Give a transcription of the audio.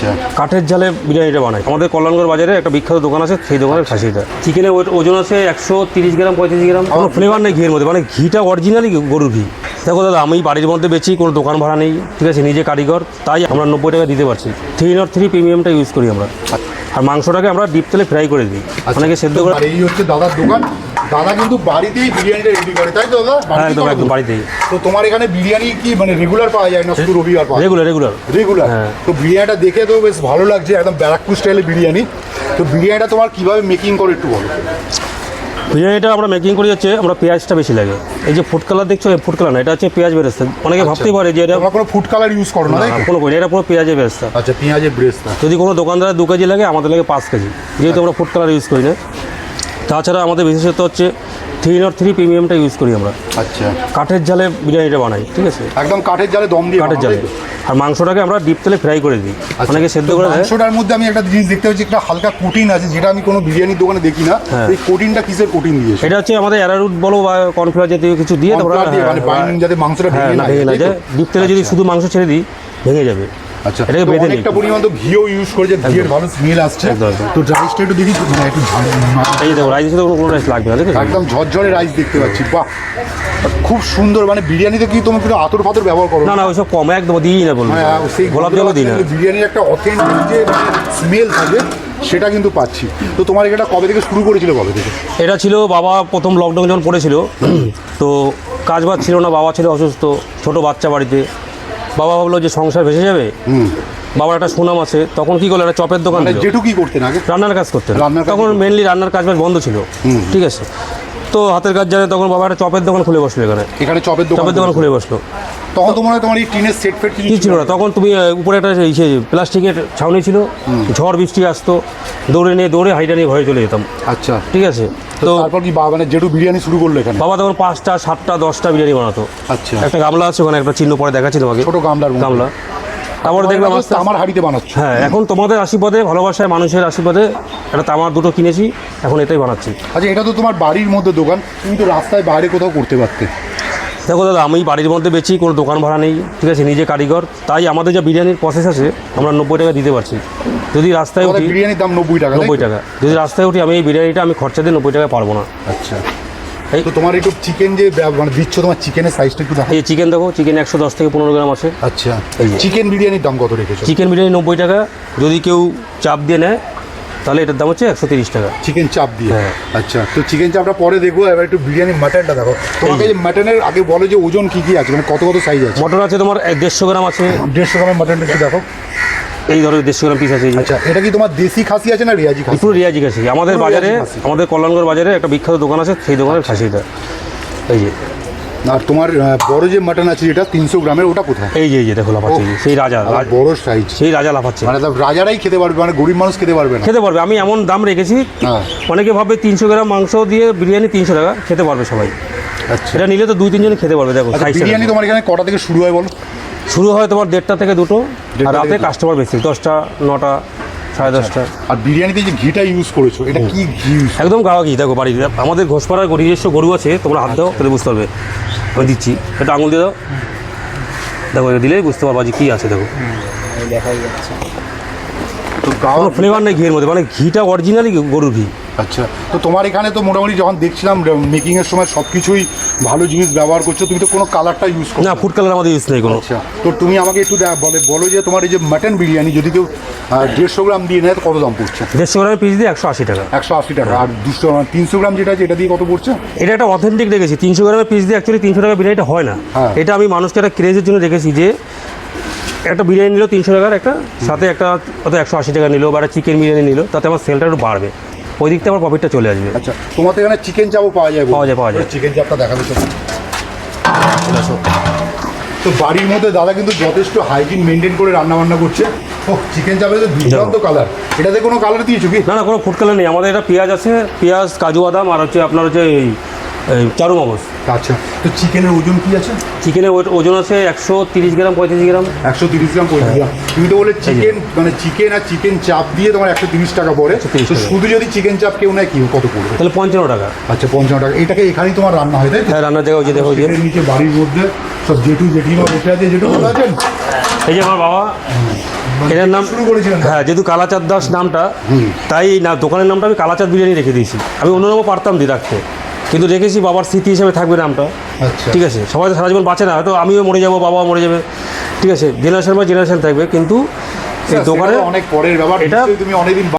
আচ্ছা, কাঠের জালে বিরিয়ানিটা বানাই। আমাদের কল্যাণগড় বাজারে একটা বিখ্যাত দোকান আছে, সেই দোকানের খাসিটা। চিকেনের ওজন আছে 130 গ্রাম 35 গ্রাম। কোনো ফ্লেভার নেই ঘিয়ের মধ্যে, মানে ঘিটা অরিজিনালি গরুর ঘি। দেখো দাদা, আমি বাড়ির মধ্যে বেচি, কোনো দোকান ভাড়া নেই, ঠিক আছে, নিজে কারিগর, তাই আমরা 90 টাকা দিতে পারছি। 303 প্রিমিয়ামটা ইউজ করি আমরা। আর মাংসটাকে আমরা ডিপ তেলে ফ্রাই করে দিই, অনেকে সেদ্ধ করে। এই হচ্ছে দাদার দোকান। দাদা কিন্তু বাড়িতেই বিরিয়ানিটা রেডি করে, তাই তো দাদা? হ্যাঁ, একদম একদম বাড়িতেই। তো তোমার এখানে বিরিয়ানি কি মানে রেগুলার পাওয়া যায় না শুধু রবিবার পাওয়া যায়? রেগুলার। হ্যাঁ। তো বিরিয়ানিটা দেখে তো বেশ ভালো লাগছে, একদম ব্যারাকপুর স্টাইলের বিরিয়ানি। তো বিরিয়ানিটা তোমার কিভাবে মেকিং করে একটু বলো। বিরিয়ানিটা আমরা মেকিং করি হচ্ছে, আমরা পেঁয়াজটা বেশি লাগে। এই যে ফুড কালার দেখছো, এই ফুড কালার না, এটা হচ্ছে পেঁয়াজ বেরেস্তা। অনেকে ভাবতেই পারে যে এটা কোনো ফুড কালার ইউজ করো না, কোনো করি, এটা পুরো পেঁয়াজের বেরেস্তা। আচ্ছা, পেঁয়াজের ব্রেস্তা। যদি কোনো দোকানদার 2 কেজি লাগে, আমাদের লাগে 5 কেজি, যেহেতু আমরা ফুড কালার ইউজ করি না। তাছাড়া আমাদের বিশেষত হচ্ছে 303 প্রিমিয়ামটা ইউজ করি আমরা। আচ্ছা, কাঠের জালে বিরিয়ানিটা বানাই, ঠিক আছে, একদম কাঠের জালে দম দিয়ে। কাঠের জালে। আর মাংসটাকে আমরা ডিপ তেলে ফ্রাই করে দিই, অনেকে সেদ্ধ করে দেয়। মাংসটার মধ্যে আমি একটা জিনিস দেখতে পাচ্ছি, একটা হালকা কোটিন আছে, যেটা আমি কোনো বিরিয়ানির দোকানে দেখি না। এই কোটিনটা কিসের কোটিন দিয়েছে? এটা হচ্ছে আমাদের অ্যারারুট বলো বা কর্নফ্লাওয়ার জাতীয় কিছু দিয়ে তোমরা, মানে বাইন্ডিং যাতে মাংসটা ভেঙে না যায়। ডিপ তেলে যদি শুধু মাংস ছেড়ে দিই, ভেঙে যাবে। আচ্ছা, এটাকে বেঁধে নিই। একটা পরিমাণ তো ঘিও ইউজ করে, যে ঘিয়ের ভালো স্মেল আসছে। তো রাইসটা একটু দেখি, মানে একটু এই দেখো, রাইস তো কোনো রাইস লাগবে না, দেখো একদম ঝরঝরে রাইস দেখতে পাচ্ছি। বাহ, খুব সুন্দর। মানে বিরিয়ানিতে কি তুমি কোনো আতর ফাতর ব্যবহার করো? না, ওইসব কম একদম দিই না, বলবো সেই গোলাপ জলও দিই না। বিরিয়ানির একটা অথেন্টিক যে স্মেল থাকে, সেটা কিন্তু পাচ্ছি। তো তোমার এটা কবে থেকে শুরু করেছিল, কবে থেকে? এটা ছিল বাবা প্রথম লকডাউন যখন পড়েছিল, তো কাজ বাজ ছিল না, বাবা ছিল অসুস্থ, ছোট বাচ্চা বাড়িতে। বাবা ভাবলো যে সংসার ভেসে যাবে, বাবার একটা সুনাম আছে, তখন কি করলো, একটা চপের দোকান দিল। যেটু কি করতেন আগে? রান্নার কাজ করতেন। তখন মেনলি রান্নার কাজ বাজ বন্ধ ছিল, ঠিক আছে। তো হাতের কাজ জানে, তখন বাবা একটা চপের দোকান খুলে বসলো এখানে চপের দোকান খুলে বসলো। তখন তো মনে হয় তোমার এই টিনের সেট ফেট কিছু ছিল না। তখন তুমি উপরে একটা প্লাস্টিকের ছাউনি ছিল, ঝড় বৃষ্টি আসতো, দৌড়ে হাইটা নিয়ে ভয়ে চলে যেতাম। আচ্ছা, ঠিক আছে। তো তারপর কি বাবা মানে যেটু বিরিয়ানি শুরু করলো এখানে? বাবা তখন 5টা 7টা 10টা বিরিয়ানি বানাতো। আচ্ছা, একটা গামলা আছে ওখানে, একটা চিহ্ন পরে দেখাচ্ছিল আমাকে, ছোট গামলা। তারপরে দেখলাম আমার হাঁড়িতে বানাচ্ছি। হ্যাঁ, এখন তোমাদের আশীর্বাদে, ভালোবাসায়, মানুষের আশীর্বাদে একটা তামার 2টো কিনেছি, এখন এটাই বানাচ্ছি। আচ্ছা, এটা তো তোমার বাড়ির মধ্যে দোকান, তুমি তো রাস্তায় বাইরে কোথাও করতে পারতে। দেখো দাদা, আমি বাড়ির মধ্যে বেচি, কোনো দোকান ভাড়া নেই, ঠিক আছে, নিজে কারিগর, তাই আমাদের যা বিরিয়ানির প্রসেস আছে, আমরা 90 টাকা দিতে পারছি। যদি রাস্তায় উঠি, বিরিয়ানির দাম 90 টাকা। 90 টাকা। যদি রাস্তায় উঠি, আমি এই বিরিয়ানিটা আমি খরচা দিয়ে 90 টাকা পারবো না। আচ্ছা, তো তোমার একটু চিকেন যে মানে দিচ্ছ, তোমার চিকেনের সাইজটা একটু দেখো। এই চিকেন দেখো, চিকেন 110 থেকে 15 গ্রাম আছে। আচ্ছা, চিকেন বিরিয়ানির দাম কত রেখেছো? চিকেন বিরিয়ানি 90 টাকা। যদি কেউ চাপ দিয়ে নেয়, তাহলে এটার দাম হচ্ছে 130 টাকা। চিকেন চাপ দিয়ে? হ্যাঁ। আচ্ছা, তো চিকেন চাপটা পরে দেখবো, এবার একটু বিরিয়ানি মাটনটা দেখো। তোমাকে যে মাটনের আগে বলো যে ওজন কী আছে, মানে কত সাইজ আছে? মটন আছে তোমার 150 গ্রাম আছে। 150 গ্রামের মাটনটা একটু দেখো। এই ধরো 150 গ্রাম পিস আছে। আচ্ছা, এটা কি তোমার দেশি খাসি আছে না রিয়াজি খাসি? পুরো রিয়াজি খাসি। আমাদের বাজারে, আমাদের কল্যাণগড় বাজারে একটা বিখ্যাত দোকান আছে, সেই দোকানের খাসিটা। এই যে। আর তোমার বড় যে মাটন আছে যেটা 300 গ্রামের, ওটা কোথায়? এই যে দেখো লাফাচ্ছে, সেই রাজা, বড় সাইজ, সেই রাজা লাফাচ্ছে। মানে রাজারাই খেতে পারবে, মানে গরিব মানুষ খেতে পারবে না? খেতে পারবে। আমি এমন দাম রেখেছি, অনেকে ভাবে 300 গ্রাম মাংস দিয়ে বিরিয়ানি 300 টাকা, খেতে পারবে সবাই। আচ্ছা, এটা নিলে তো 2-3 জন খেতে পারবে। দেখো বিরিয়ানি তোমার এখানে কটা থেকে শুরু হয় বলো? শুরু হয় তোমার 1:30 থেকে 2টো, আর রাতে কাস্টমার বেশি, 10টা 9টা 10:30টা। আর বিরিয়ানিতে যে ঘিটা ইউজ করেছো, এটা কি ঘি? একদম গাওয়া ঘি। দেখো বাড়ি আমাদের ঘোষপাড়ার নিজস্ব গরু আছে, তোমরা হাত দাও তাহলে বুঝতে পারবে। আমি দিচ্ছি, এটা আঙুল দিয়ে দাও, দেখো এটা দিলেই বুঝতে পারবা যে কী আছে। দেখো দেখাই যাচ্ছে, তো কোনো ফ্লেভার নেই ঘিয়ের মধ্যে, মানে ঘিটা অরিজিনালি গরুর ঘি। আচ্ছা, তো তোমার এখানে তো মোটামুটি যখন দেখছিলাম মেকিংয়ের সময় সব কিছুই ভালো জিনিস ব্যবহার করছো, তুমি তো কোনো কালারটা ইউজ করো না? ফুড কালার আমাদের ইউজ নেই কোনো। আচ্ছা, তো তুমি আমাকে একটু বলো যে তোমার এই যে মাটন বিরিয়ানি যদি কেউ 150 গ্রাম দিয়ে নেয়, কত দাম পড়ছে? 150 গ্রামের পিস দিয়ে 180 টাকা। 180 টাকা। আর 300 গ্রাম যেটা আছে, এটা দিয়ে কত পড়ছে? এটা একটা অথেন্টিক রেখেছি। 300 গ্রামের পিস দিয়ে অ্যাকচুয়ালি 300 টাকা বিরিয়ানিটা হয় না। এটা আমি মানুষকে একটা ক্রেজের জন্য রেখেছি, যে একটা বিরিয়ানি নিল 300 টাকার, একটা সাথে একটা হয়তো 180 টাকা নিল, বা একটা চিকেন বিরিয়ানি নিল, তাতে আমার সেলটা একটু বাড়বে, ওই দিক থেকে আমার প্রফিটটা চলে আসবে। আচ্ছা, তোমাদের এখানে চিকেন চাপও পাওয়া যায়? পাওয়া যায়। চিকেন চাপটা দেখাবে তো। তো বাড়ির মধ্যে দাদা কিন্তু যথেষ্ট হাইজিন মেনটেন করে রান্নাবান্না করছে। ও, চিকেন চাপে তো দুর্দান্ত কালার। এটাতে কোনো কালার দিয়েছো কি? না, কোনো ফুড কালার নেই আমাদের। এটা পেঁয়াজ আছে, পেঁয়াজ, কাজু বাদাম, আর হচ্ছে আপনার হচ্ছে এই চারু মগজ। আচ্ছা, তো চিকেনের ওজন কি আছে? চিকেনের ওজন আছে 130 গ্রাম 35 গ্রাম। 130 গ্রাম 35 গ্রাম। তুমি তো বলে চিকেন, মানে চিকেন আর চিকেন চাপ দিয়ে তোমার 130 টাকা পড়ে। তো শুধু যদি চিকেন চাপ কেউ নেয়, কি কত পড়বে? তাহলে 55 টাকা। আচ্ছা, 55 টাকা। এটাকে এখানেই তোমার রান্না হয়, তাই? হ্যাঁ, রান্নার জায়গা দেখো, নিচে বাড়ির মধ্যে সব জেঠু জেঠিমা বসে আছে। জেঠু ভালো আছেন? এই যে আমার বাবা, এটার নাম শুরু করেছিলেন হ্যাঁ, যেহেতু কালাচাঁদ দাস নামটা, তাই না দোকানের নামটা আমি কালাচাঁদ বিরিয়ানি রেখে দিয়েছি। আমি অন্য নামও পারতাম দিয়ে রাখতে, কিন্তু রেখেছি বাবার স্মৃতি হিসেবে থাকবে নামটা। আচ্ছা ঠিক আছে, সবাই তো সারা জীবন বাঁচে না, হয়তো আমিও মরে যাবো, বাবাও মরে যাবে, ঠিক আছে, জেনারেশন বাই জেনারেশন থাকবে, কিন্তু এই সেটা দোকানে তো অনেক পরের ব্যাপার, এটা- নিশ্চয়ই তুমি অনেকদিন